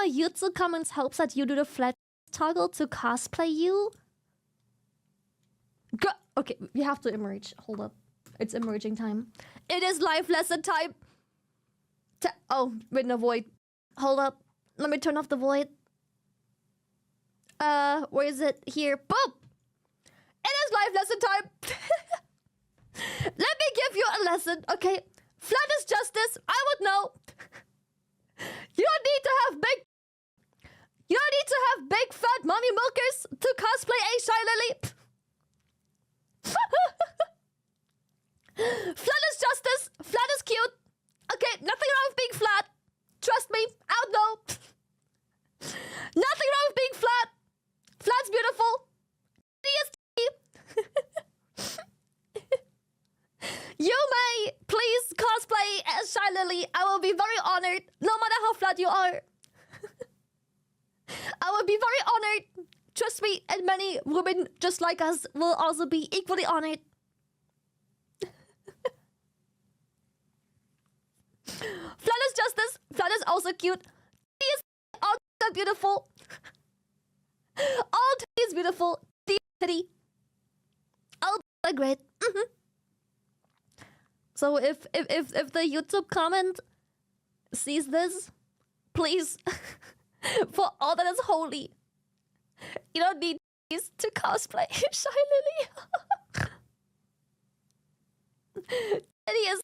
my YouTube comments hopes that you do the flat toggle to cosplay you? Okay, we have to emerge. Hold up. It's emerging time. It is life lesson time. Oh, with the void. Hold up. Let me turn off the void. Where is it? Here. Boom! It is life lesson time. Let me give you a lesson, okay? Flat is justice. I would know. You don't need to have big fat mommy milkers to cosplay a Shylily. Flat is justice. Flat is cute. Okay, nothing wrong with being flat. Trust me, I would know. Nothing wrong with being flat. Flat's beautiful. You may please cosplay as Shylily. I will be very honored, no matter how flat you are. I will be very honored. Trust me, and many women just like us will also be equally honored. Flat is justice. Flat is also cute. All are beautiful. All is beautiful. Titty. All are great. So if the YouTube comment sees this, please, for all that is holy, you don't need these to cosplay Shylily. It is.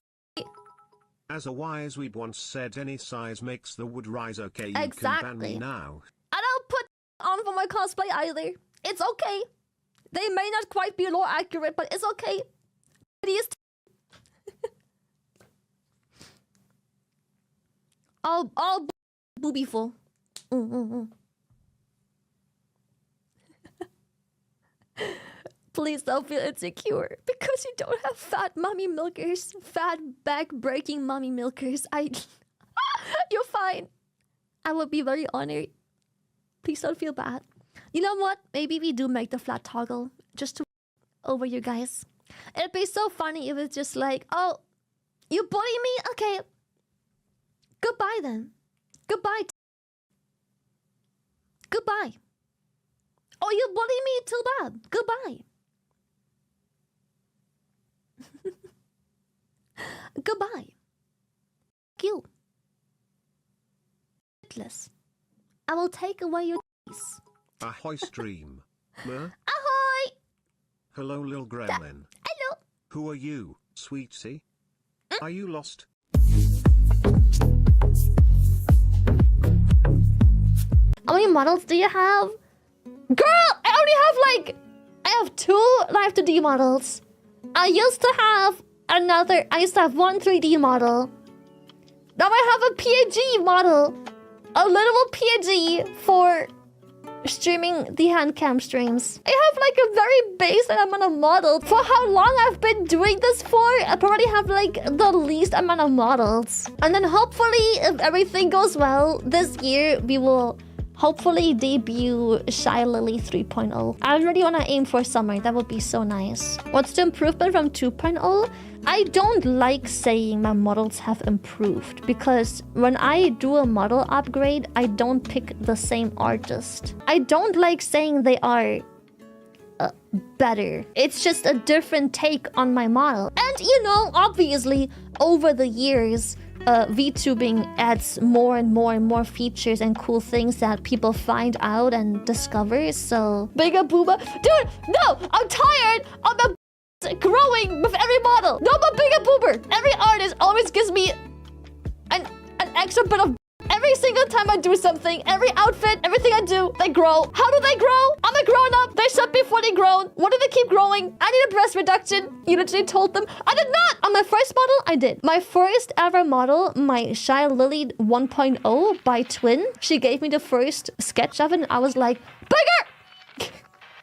As a wise weeb once said, any size makes the wood rise. Okay, you exactly. can ban me now. I don't put on for my cosplay either. It's okay. They may not quite be lore accurate, but it's okay. It is. all boobyful. Please don't feel insecure because you don't have fat mommy milkers, fat back-breaking mommy milkers. You're fine. I would be very honored. Please don't feel bad. You know what? Maybe we do make the flat toggle just to over you guys. It'd be so funny if it's just like, oh, you bully me? Okay. Goodbye then. Goodbye. Goodbye. Oh, you bully me too bad. Goodbye. Goodbye. You. I will take away your teeth. Ahoy stream. Ahoy! Hello lil gremlin. Hello. Who are you, sweetie? Are you lost? How many models do you have? Girl, I have 2 Life to D models. I used to have one 3D model. Now I have a PNG model. A little PNG for streaming the handcam streams. I have like a very basic amount of models. For how long I've been doing this for, I probably have like the least amount of models. And then hopefully, if everything goes well, this year we will hopefully debut Shylily 3.0. I already want to aim for summer. That would be so nice. What's the improvement from 2.0? I don't like saying my models have improved because when I do a model upgrade, I don't pick the same artist. I don't like saying they are better. It's just a different take on my model. And you know, obviously, over the years, VTubing adds more and more features and cool things that people find out and discover. So, bigger booba. Dude, no! I'm tired of the growing with every model. No more bigger boober. Every artist always gives me an extra bit of every single time I do something. Every outfit, everything I do, they grow. How do they grow? I'm a grown up. They should be fully grown. What do they keep growing? I need a breast reduction. You literally told them. I did not. On my first model, I did. My first ever model, my Shylily 1.0 by Twin. She gave me the first sketch of it and I was like, bigger!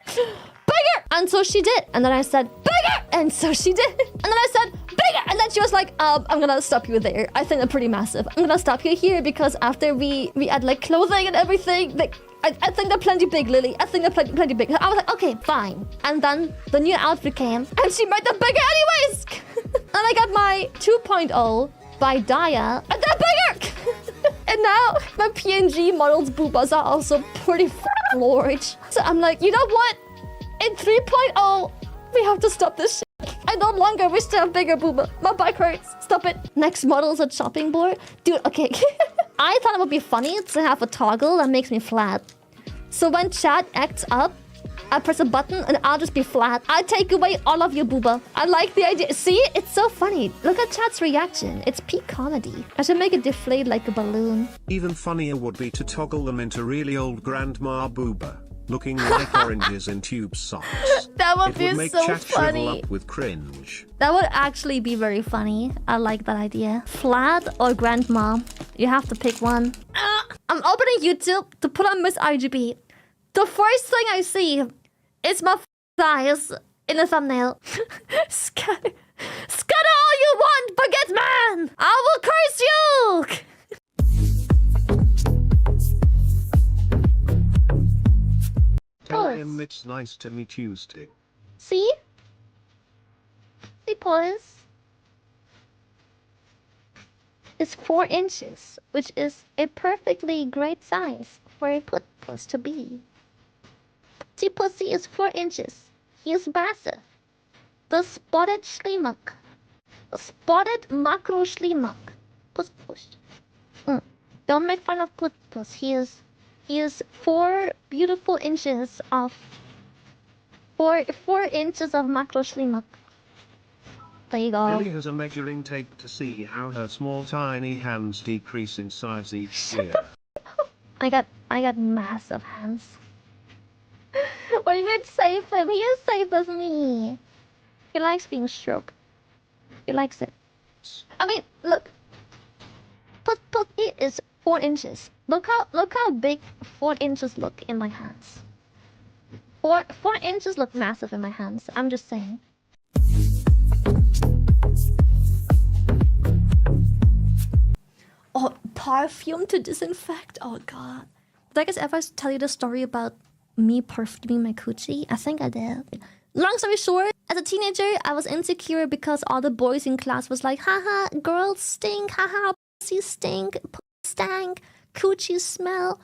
Bigger! And so she did. And then I said, bigger! And so she did. And then I said, bigger! And then she was like, I'm gonna stop you there. I think they're pretty massive. I'm gonna stop you here because after we add like clothing and everything, like, I think they're plenty big, Lily. I think they're plenty big. I was like, okay, fine. And then the new outfit came and she made them bigger anyways. And I got my 2.0 by Daya. And they're bigger! And now my PNG models boobas are also pretty large. So I'm like, you know what? In 3.0, we have to stop this shit. I no longer wish to have bigger booba. My back hurts. Stop it. Next model is a chopping board. Dude, okay. I thought it would be funny to have a toggle that makes me flat. So when chat acts up, I press a button and I'll just be flat. I take away all of your booba. I like the idea. See? It's so funny. Look at chat's reaction. It's peak comedy. I should make it deflate like a balloon. Even funnier would be to toggle them into really old grandma booba, looking like oranges in tube socks. That would It be would make so chat shrivel funny. up with cringe. That would actually be very funny. I like that idea. Flat or grandma? You have to pick one. I'm opening YouTube to put on Miss RGB. The first thing I see is my thighs in the thumbnail. Scatter all you want, baguette man! I will curse you! Tell him it's nice to meet you, Stick. See? See, pause. Is 4 inches, which is a perfectly great size for a puss to be. See, pussy is 4 inches. He is massive. The spotted schlimuk. The spotted macro schlimuk. Puss puss. Don't make fun of puss. He is 4 beautiful inches of 4 inches of macro schlimuk. There you go. Lily has a measuring tape to see how her small tiny hands decrease in size each year. I got massive hands. What do you mean save him? He is safe as me. He likes being stroked. He likes it. I mean, look. It is 4 inches. Look how big 4 inches look in my hands. 4 inches look massive in my hands. I'm just saying. Oh, perfume to disinfect. Oh god. Did I guess ever tell you the story about me perfuming my coochie? I think I did. Long story short, as a teenager, I was insecure because all the boys in class was like, haha, girls stink, haha, pussy stink, pussy stank, coochie smell.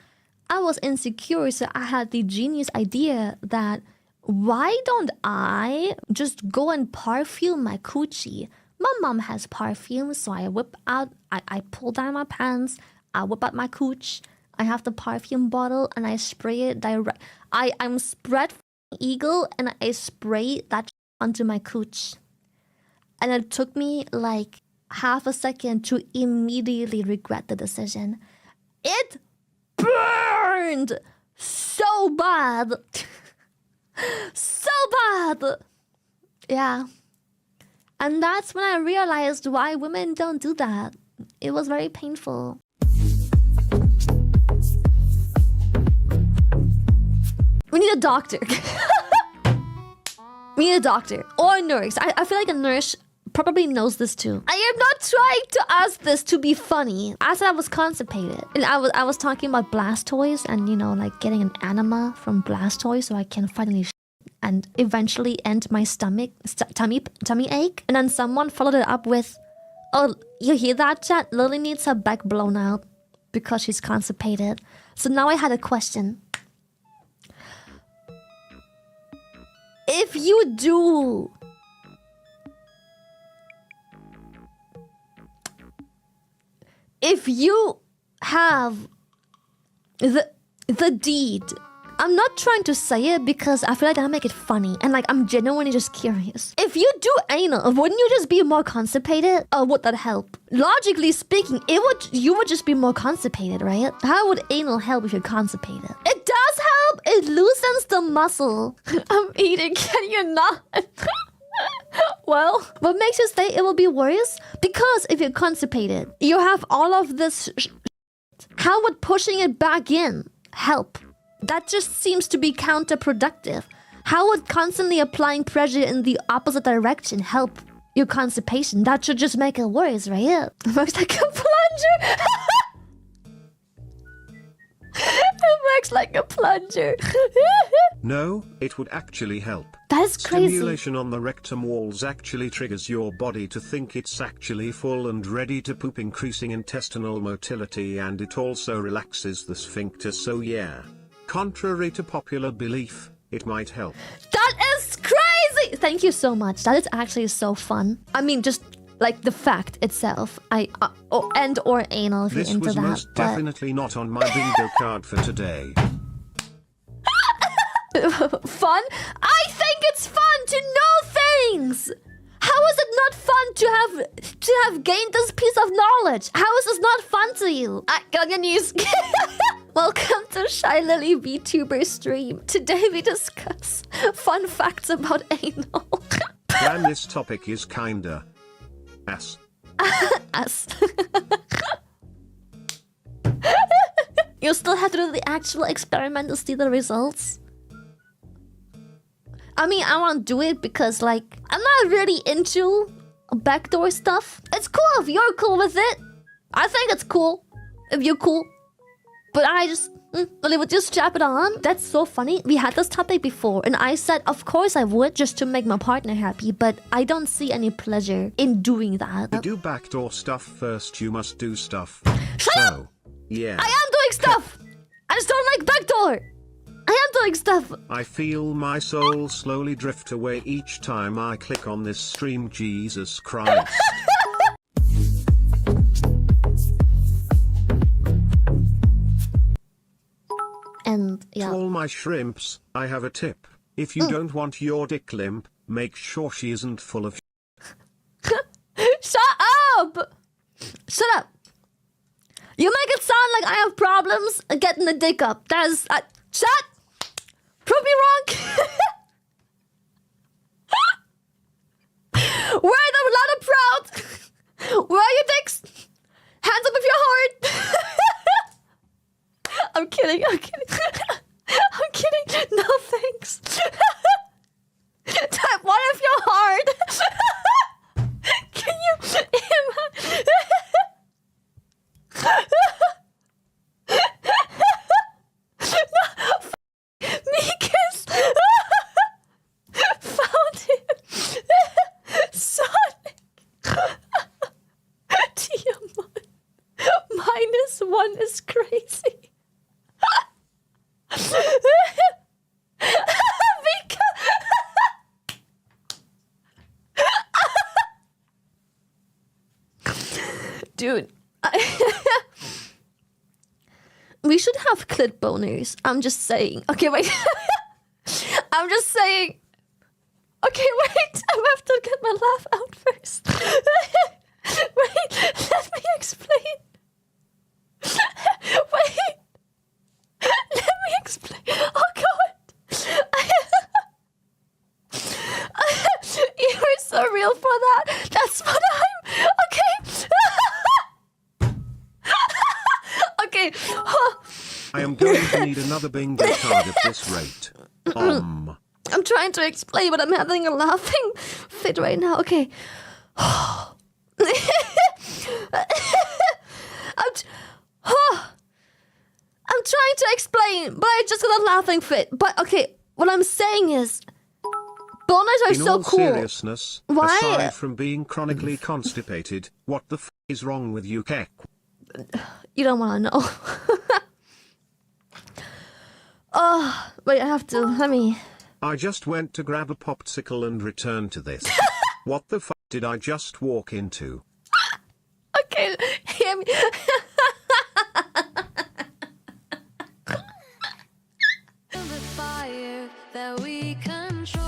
I was insecure, so I had the genius idea that why don't I just go and perfume my coochie? My mom has perfume, so I pull down my pants, I whip out my cooch, I have the perfume bottle, and I spray it direct. I'm spread eagle, and I spray that onto my cooch. And it took me like half a second to immediately regret the decision. It burned so bad. So bad. Yeah. And that's when I realized why women don't do that. It was very painful. We need a doctor. We need a doctor or a nurse. I feel like a nurse probably knows this too. I am not trying to ask this to be funny. As I was constipated, and I was talking about Blastoise and, you know, like getting an enema from Blastoise so I can finally and eventually end my tummy ache. And then someone followed it up with, oh, you hear that, chat? Lily needs her back blown out because she's constipated. So now I had a question. If you do have the deed, I'm not trying to say it because I feel like that'll make it funny, and like I'm genuinely just curious. If you do anal, wouldn't you just be more constipated? Or would that help? Logically speaking, you would just be more constipated, right? How would anal help if you're constipated? It does help. It loosens the muscle. I'm eating. Can you not? Well, what makes you say it will be worse? Because if you're constipated, you have all of this. How would pushing it back in help? That just seems to be counterproductive. How would constantly applying pressure in the opposite direction help your constipation? That should just make it worse, right? It works like a plunger. It works like a plunger. No, it would actually help. That is crazy. Stimulation on the rectum walls actually triggers your body to think it's actually full and ready to poop, increasing intestinal motility, and it also relaxes the sphincter, so yeah. Contrary to popular belief, it might help. That is crazy! Thank you so much. That is actually so fun. I mean, just like the fact itself. Or anal if This you're into was that. most definitely not on my bingo card for today. Fun? I think it's fun to know things! How is it not fun to have gained this piece of knowledge? How is this not fun to you? Get on your knees. Welcome to Shylily VTuber stream. Today we discuss fun facts about anal. Plan this topic is kinda ass. Ass. You still have to do the actual experiment to see the results. I mean, I want to do it because, like, I'm not really into backdoor stuff. It's cool if you're cool with it. I think it's cool if you're cool. But I just, really would just strap it on. That's so funny. We had this topic before, and I said, of course I would, just to make my partner happy. But I don't see any pleasure in doing that. To do backdoor stuff first, you must do stuff. Shut up! Yeah. I am doing stuff! I just don't like backdoor! I am doing stuff! I feel my soul slowly drift away each time I click on this stream. Jesus Christ. And yeah. To all my shrimps, I have a tip. If you don't want your dick limp, make sure she isn't full of Shut up! Shut up! You make it sound like I have problems getting the dick up. That is... shut! Prove me wrong! Wear them loud and proud! Where are your dicks? Hands up if you're hard! I'm kidding, I'm kidding. I'm kidding. No thanks. Type 1 if you're hard. Can you imagine? Mikas found him. Sonic. Tiamat. -1 is crazy. Veeq. Dude, we should have clit boners. I'm just saying. Okay, wait. I'm just saying. Okay, wait. I have to get my laugh out first. Wait, let me explain. Wait. Let me explain. Oh God. You were so real for that. That's what I'm. Okay. Okay. I am going to need another bingo card at this rate. I'm trying to explain, but I'm having a laughing fit right now. Okay. I'm trying to explain, but I just got a laughing fit. But okay, what I'm saying is, boners are In so all cool. seriousness, Why? aside from being chronically constipated, what the f is wrong with you, Kek? You don't want to know. Oh, wait, I have to. Let me. I just went to grab a popsicle and return to this. What the f did I just walk into? Okay, hear me. The fire that we control.